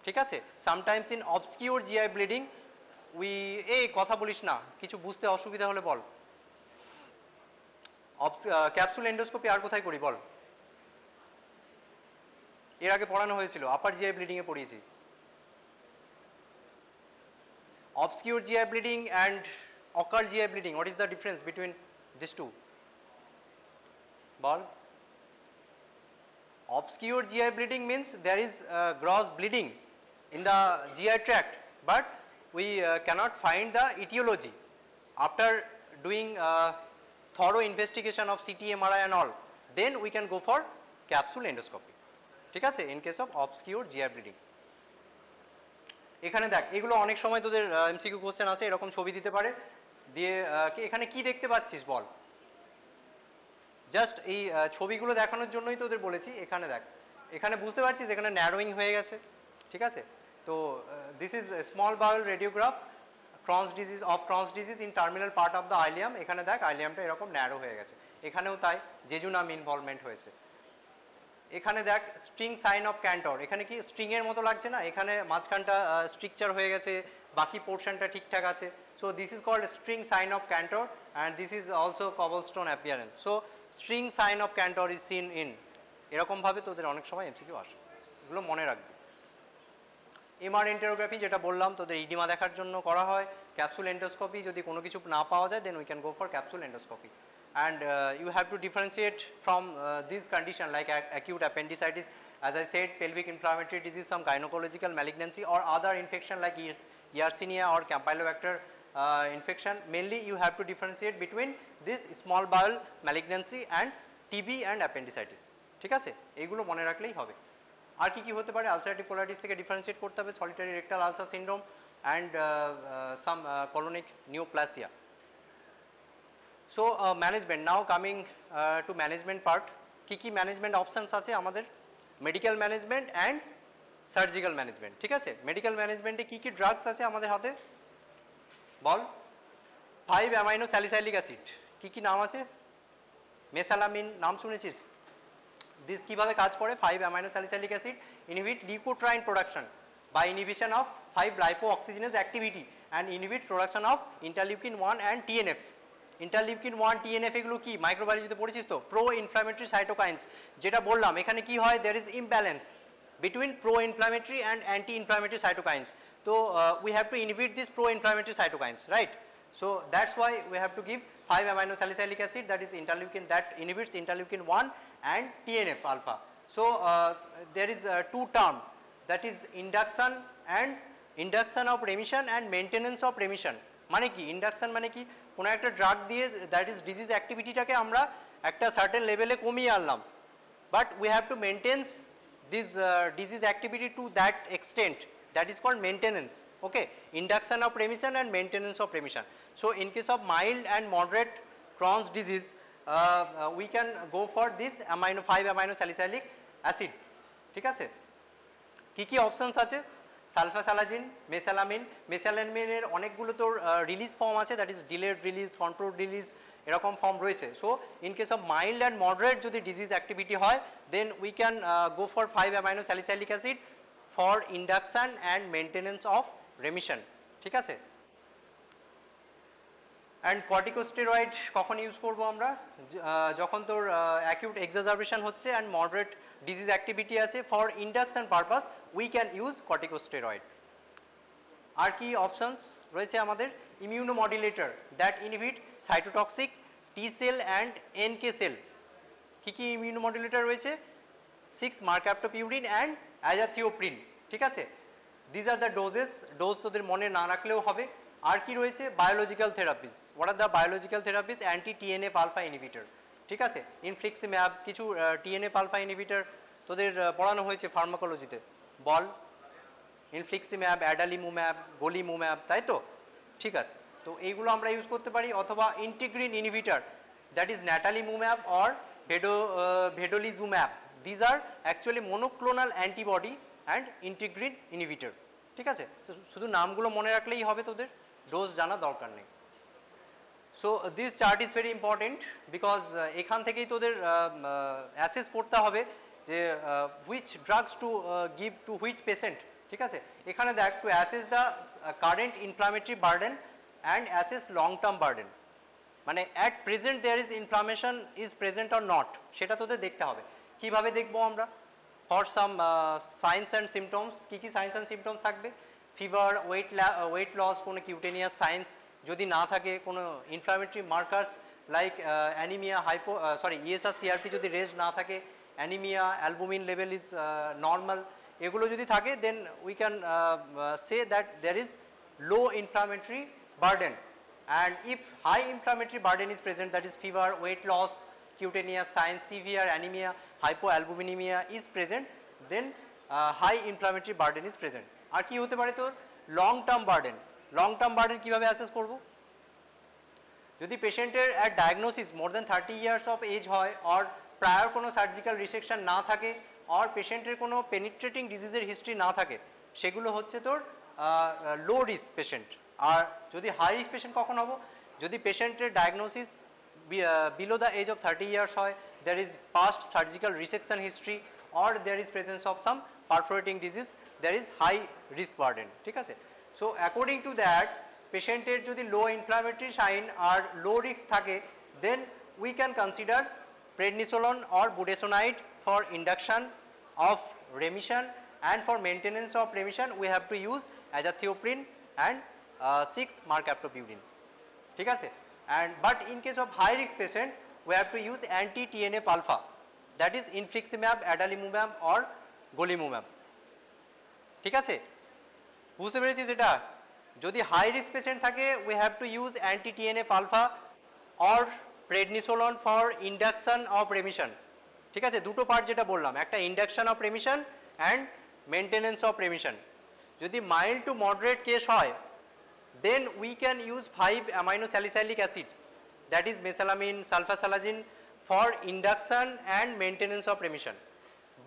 ঠিক আছে। sometimes in obscure GI bleeding we, এই কথা বলিস না, কিছু বুঝতে অসুবিধা হলে বল। ক্যাপসুল এন্ডোস্কোপি আর কোথায় করি বল, এর আগে পড়ানো হয়েছিল, আপার GI bleeding A পড়িয়েছি। obscure GI bleeding and occult GI bleeding, what is the difference between these two? Ball. Obscure GI bleeding means there is gross bleeding in the GI tract, but we cannot find the etiology. After doing thorough investigation of CT, MRI and all, then we can go for capsule endoscopy, ঠিক আছে, in case of obscure GI bleeding. এখানে দেখ, এগুলো অনেক সময় তোদের MCQ question আছে, এরকম ছবি দিতে পারে, দিয়ে এখানে কি দেখতে পাচ্ছিস বল, জাস্ট এই ছবিগুলো দেখানোর জন্যই তোদের বলেছি। এখানে দেখ, এখানে বুঝতে পারছিস এখানে ন্যারোয়িং হয়ে গেছে, ঠিক আছে। তো this is small Baul radiograph Crohn's disease in terminal part of the ileum. এখানে দেখ আইলিয়ামটা এরকম ন্যারো হয়ে গেছে, এখানেও তাই জেজুনাম ইনভলভমেন্ট হয়েছে। এখানে দেখ স্ট্রিং সাইন অফ ক্যান্টর, এখানে কি স্ট্রিংয়ের মতো লাগছে না, এখানে মাঝখানটা স্ট্রিকচার হয়ে গেছে, বাকি পোর্শনটা ঠিকঠাক আছে। So this is called string sign of Kantor and this is also cobblestone appearance. So string sign of Kantor is seen in, এরকমভাবে তোদের অনেক সময় এমসিকিউ আসে, এগুলো মনে রাখবি। এমআর এন্টেরোগ্রাফি যেটা বললাম তোদের ইডিমা দেখার জন্য করা হয়। ক্যাপসুল এন্ডোস্কোপি, যদি কোনো কিছু না পাওয়া যায় then we can go for capsule endoscopy. and you have to differentiate from this condition like acute appendicitis, as I said, pelvic inflammatory disease, some gynecological malignancy or other infection like Yersinia or Campylobacter infection. Mainly you have to differentiate between this small bowel malignancy and TB and appendicitis. ঠিক আছে, এইগুলো মনে রাখলেই হবে। আর কি কি হতে পারে? আলসারেটিভ কোলাইটিস থেকে ডিফারেন্সিয়েট করতে হবে, solitary rectal ulcer syndrome and some colonic neoplasia. So management, now coming to management part, কি management options আছে আমাদের? Medical management and surgical management. ঠিক আছে, মেডিকেল ম্যানেজমেন্টে কি ড্রাগস আছে আমাদের হাতে বল? 5 অ্যামাইনো স্যালিসাইলিক অ্যাসিড। কি নাম আছে? মেসালামিন নাম শুনেছিস? দিস কিভাবে কাজ করে? 5 amino salicylic acid inhibit leukotriene production by inhibition of 5 lipoxygenase activity and inhibit production of interleukin 1 and TNF. Interleukin 1 TNF এগুলো কি মাইক্রোবায়োলজিতে পড়েছিস তো? Pro inflammatory cytokines. যেটা বললাম এখানে কি হয়, there is imbalance between pro inflammatory and anti inflammatory cytokines. So we have to inhibit this pro inflammatory cytokines, right? So that's why we have to give 5 amino salicylic acid, that is interleukin, that inhibits interleukin 1 and TNF alpha. So there is two terms, that is induction of remission and maintenance of remission. মানে কি induction মানে কি? কোনো একটা drug দিয়ে that is disease অ্যাক্টিভিটিটাকে আমরা একটা certain লেভেলে কমিয়ে আনলাম, but we have to maintain this disease activity to that extent, that is called maintenance. Okay, induction of remission and maintenance of remission. So in case of mild and moderate Crohn's disease, we can go for this 5 amino salicylic acid. ঠিক আছে, কি options আছে? Sulfasalazine, মেসালামিন। মেসালামিনের অনেকগুলো তোর release form আছে, that is delayed release, control release, এরকম form রয়েছে। So in case of mild and moderate যদি ডিজিজ অ্যাক্টিভিটি হয়, then we can go for 5 amino salicylic acid for induction and maintenance of remission. ঠিক আছে, and corticosteroid কখন use করবো আমরা? যখন তোর অ্যাকিউট এক্সাজারবেশন হচ্ছে অ্যান্ড মডারেট ডিজিজ অ্যাক্টিভিটি আছে, for induction purpose we can use corticosteroid. আর কি অপশনস রয়েছে আমাদের? Immunomodulator that inhibit cytotoxic T cell and NK cell. কি ইমিউনোমডুলেটর রয়েছে? 6 মার্কাপ্টোপিউরিন অ্যান্ড অ্যাজাথিওপ্রিন। ঠিক আছে, দিজ আর দ্য ডোজ তোদের মনে না রাখলেও হবে। আর কি রয়েছে? Biological therapies. What are the biological therapies? Anti TNF alpha inhibitor. ঠিক আছে, ইনফ্লিক্সিম্যাব, কিছু টিএনএফ আলফা ইনহিবিটর তোদের পড়ানো হয়েছে ফার্মাকোলজিতে, বল? ইনফ্লিক্সিম্যাব, অ্যাডালিমুম্যাব, গোলিমুম্যাব, তাই তো? ঠিক আছে, তো এইগুলো আমরা ইউজ করতে পারি। অথবা integrin inhibitor, that is natalizumab or vedolizumab. These are actually monoclonal antibody and integrin inhibitor. ঠিক আছে, শুধু নামগুলো মনে রাখলেই হবে, তোদের ডোজ জানা দরকার নেই। So this chart is very important because এখান থেকেই তোদের অ্যাসেস করতে হবে যে which drugs to give to which patient. ঠিক আছে, এখানে দেখ, to assess the current inflammatory burden and assess long term burden, মানে at present there is inflammation is present or not, সেটা তোদের দেখতে হবে। কীভাবে দেখবো আমরা? For some signs and symptoms. কী সাইন্স অ্যান্ড সিমটমস থাকবে? ফিভার, ওয়েট লস, কোনো কিউটেনিয়াস সাইন্স যদি না থাকে, কোনো inflammatory markers like anaemia, ESR CRP যদি রেজ না থাকে, anaemia, albumin level is normal, এগুলো যদি থাকে, then we can say that there is low inflammatory burden. And if high inflammatory burden is present, that is fever, weight loss, cutaneous signs, severe anemia, hypoalbuminemia is present, then high inflammatory burden is present. আর কি হতে পারে তোর? Long term burden. Long term burden কীভাবে assess করব? যদি পেশেন্টের at diagnosis more than 30 years of age হয়, অর প্রায়র কোনো সার্জিক্যাল রিসেকশন না থাকে, অর পেশেন্টের কোনো পেনিট্রেটিং ডিজিজের হিস্ট্রি না থাকে, সেগুলো হচ্ছে তোর লো রিস্ক পেশেন্ট। আর যদি হাই রিস্ক পেশেন্ট কখন হবো? যদি পেশেন্টের diagnosis below the age of 30 years hoy, there is past surgical resection history or there is presence of some perforating disease, there is high risk burden. ঠিক আছে, so according to that patient এর যদি low inflammatory sign আর low risk থাকে, then we can consider prednisolone or budesonide for induction of remission, and for maintenance of remission we have to use azathioprine and 6 marcaprotopurine. ঠিক আছে, and but in case of high risk patient we have to use anti-TNF alpha, that is infliximab, adalimumab or golimumab. ঠিক আছে, বুঝতে পেরেছিস? এটা যদি high risk patient থাকে we have to use anti-TNF alpha or prednisolone for induction of remission. ঠিক আছে, দুটো পার্ট যেটা বললাম, একটা induction of remission and maintenance of remission. যদি মাইল্ড টু মডারেট কেস হয় then we can use 5-amino-salicylic acid, that is mesalamine, sulfasalazine for induction and maintenance of remission.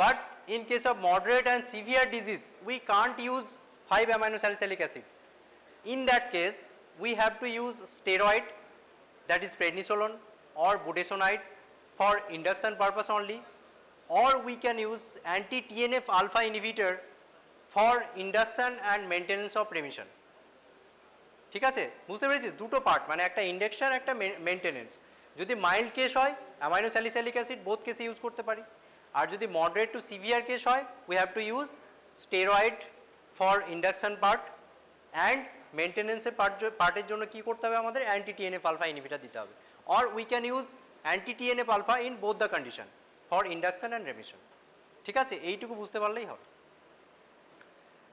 But in case of moderate and severe disease we can't use 5-amino-salicylic acid. In that case we have to use steroid, that is prednisolone or budesonide for induction purpose only, or we can use anti-TNF alpha inhibitor for induction and maintenance of remission. ঠিক আছে, বুঝতে পেরেছিস? দুটো part, মানে একটা induction একটা maintenance. যদি mild case হয় অ্যামাইনো স্যালিসাইলিক অ্যাসিড বোথ কেসে ইউজ করতে পারি, আর যদি মডারেট টু সিভিয়ার কেস হয় we have to use steroid for induction part and মেনটেনেন্সের পার্টের জন্য কী করতে হবে আমাদের? অ্যান্টি টিএনএফ আলফা ইনহিবিটর দিতে হবে, or we can use anti TNF alpha in both the condition for induction and remission. ঠিক আছে, এইটুকু বুঝতে পারলেই হবে।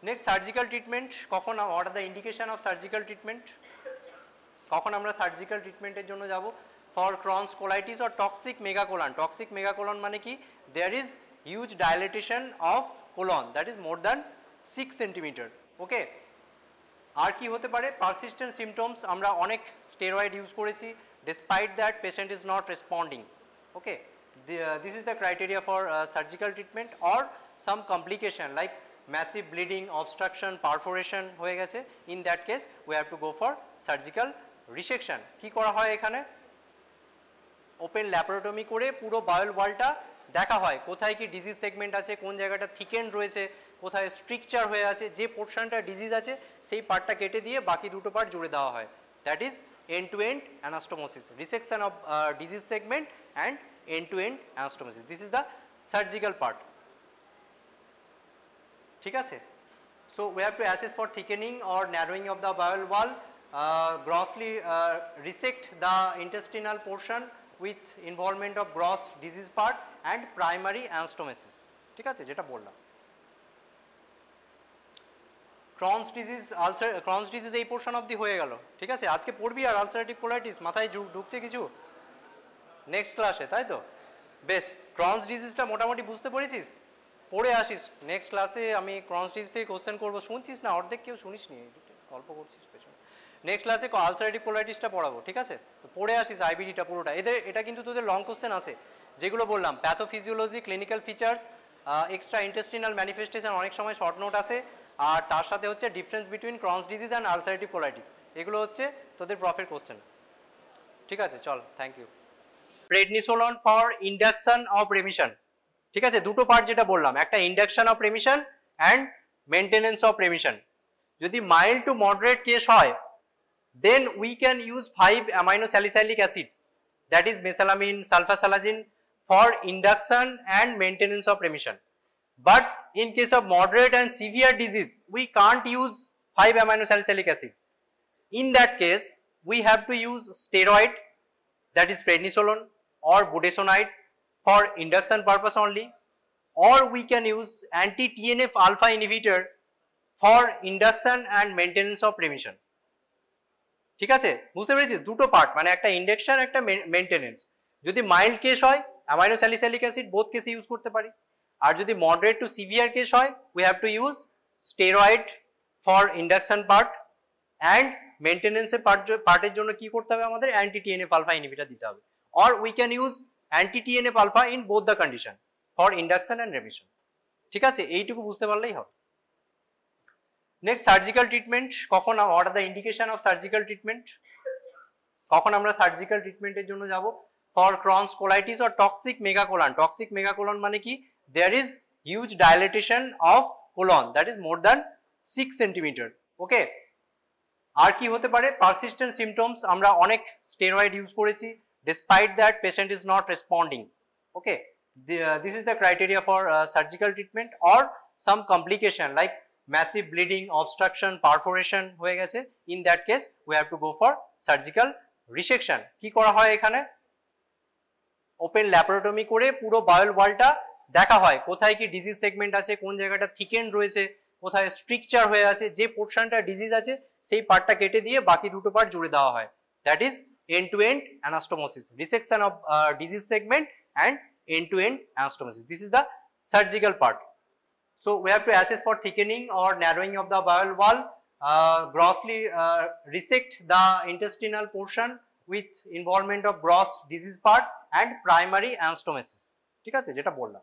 Next surgical treatment. কখন, what are the indication of surgical treatment? কখন আমরা সার্জিক্যাল ট্রিটমেন্টের জন্য যাব? For Crohn's colitis or toxic megacolon. Toxic megacolon মানে কি? There is huge dilatation of colon, that is more than 6 centimetre. Okay, আর কি হতে পারে? পারসিস্টেন্ট সিমটমস, আমরা অনেক স্টেরয়েড ইউজ করেছি, despite that patient is not responding. Okay, this is the criteria for surgical treatment. Or some complication like massive bleeding, obstruction, perforation হয়ে গেছে, in that case we have to go for surgical resection. কি করা হয় এখানে? Open laparotomy করে পুরো বায়োল ওয়ালটা দেখা হয়, কোথায় কি ডিজিজ সেগমেন্ট আছে, কোন জায়গাটা থিকেন্ড রয়েছে, কোথায় স্ট্রিকচার হয়ে আছে, যে পোর্শনটা ডিজিজ আছে সেই পার্টটা কেটে দিয়ে বাকি দুটো পার্ট জুড়ে দেওয়া হয়, that is end to end anastomosis, resection of disease segment and end to end anastomosis. This is the surgical part. ঠিক আছে, so we have to assess for thickening or narrowing of the bowel wall, grossly resect the intestinal portion with involvement of gross disease part and primary anastomosis. ঠিক আছে, যেটা বললাম। Crohn's disease, ulcer, Crohn's disease এই portion অবধি হয়ে গেল। ঠিক আছে, আজকে পড়বি আর আলসারেটিভ কোলাইটিস মাথায় ঢুকছে কিছু নেক্সট ক্লাসে, তাই তো? বেশ, ক্রনস ডিজিজটা মোটামুটি বুঝতে পেরেছিস? পড়ে আসিস, নেক্সট ক্লাসে আমি ক্রনস ডিজিজ থেকে কোশ্চেন করবো। শুনছিস না? অর্ধেক কেউ শুনিস নি, গল্প করছিস পেছনে। নেক্সট ক্লাসে আলসারেটিভ কোলাইটিসটা পড়াবো। ঠিক আছে, তো পড়ে আসিস আইবিডিটা পুরোটা। এটা কিন্তু তোদের লং কোশ্চেন আছে, যেগুলো বললাম pathophysiology, clinical features, extra intestinal manifestation, অনেক সময় শর্ট নোট আছে, আর তার সাথে হচ্ছে difference between Crohn's disease and ulcerative colitis, এগুলো হচ্ছে তোদের প্রফের কোশ্চেন। ঠিক আছে, চল, thank you. Prednisolone for induction of remission. ঠিক আছে, দুটো পার্ট যেটা বললাম, একটা induction of remission and maintenance of remission. যদি মাইল্ড টু মডারেট কেস হয় then we can use 5-amino-salicylic acid, that is mesalamine, sulfasalazine for induction and maintenance of remission. But in case of moderate and severe disease we can't use 5-amino-salicylic acid. In that case we have to use steroid, that is prednisolone or budesonide for induction purpose only, or we can use anti-TNF alpha inhibitor for induction and maintenance of remission. ঠিক আছে, বুঝতে পেরেছিস? দুটো part, মানে একটা induction একটা maintenance. যদি mild case হয় অ্যামাইনো স্যালিসাইলিক অ্যাসিড বোথ কেসে ইউজ করতে পারি, আর যদি মডারেট টু সিভিয়ার কেস হয় we have to use steroid for induction part and মেনটেনেন্সের পার্টের জন্য কি করতে হবে আমাদের? অ্যান্টি টিএনএফ আলফা ইনহিবিটর দিতে হবে, or we can use anti TNF alpha in both the condition for induction and remission. ঠিক আছে, এইটুকু বুঝতে পারলেই হবে। Next surgical treatment. কখন, what are the indication of surgical treatment? কখন আমরা সার্জিক্যাল ট্রিটমেন্টের জন্য যাব? For Crohn's colitis or toxic megacolon. Toxic megacolon মানে কি? There is huge dilatation of colon, that is more than 6 centimetre. Okay, আর কি হতে পারে? পারসিস্টেন্ট সিমটমস, আমরা অনেক স্টেরয়েড ইউজ করেছি, despite that patient is not responding. Okay, this is the criteria for surgical treatment. Or some complication like massive bleeding, obstruction, perforation হয়ে গেছে, in that case we have to go for surgical resection. কি করা হয় এখানে? Open laparotomy করে পুরো বায়োল ওয়ালটা দেখা হয়, কোথায় কি ডিজিজ সেগমেন্ট আছে, কোন জায়গাটা থিকেন্ড রয়েছে, কোথায় স্ট্রিকচার হয়ে আছে, যে পোর্শনটা ডিজিজ আছে সেই পার্টটা কেটে দিয়ে বাকি দুটো পার্ট জুড়ে দেওয়া হয়। That is end to end anastomosis, dissection of disease segment and end to end anastomosis. This is the surgical part. So we have to assess for thickening or narrowing of the bowel wall, grossly resect the intestinal portion with involvement of gross disease part and primary anastomosis. ঠিক আছে, যেটা বললাম।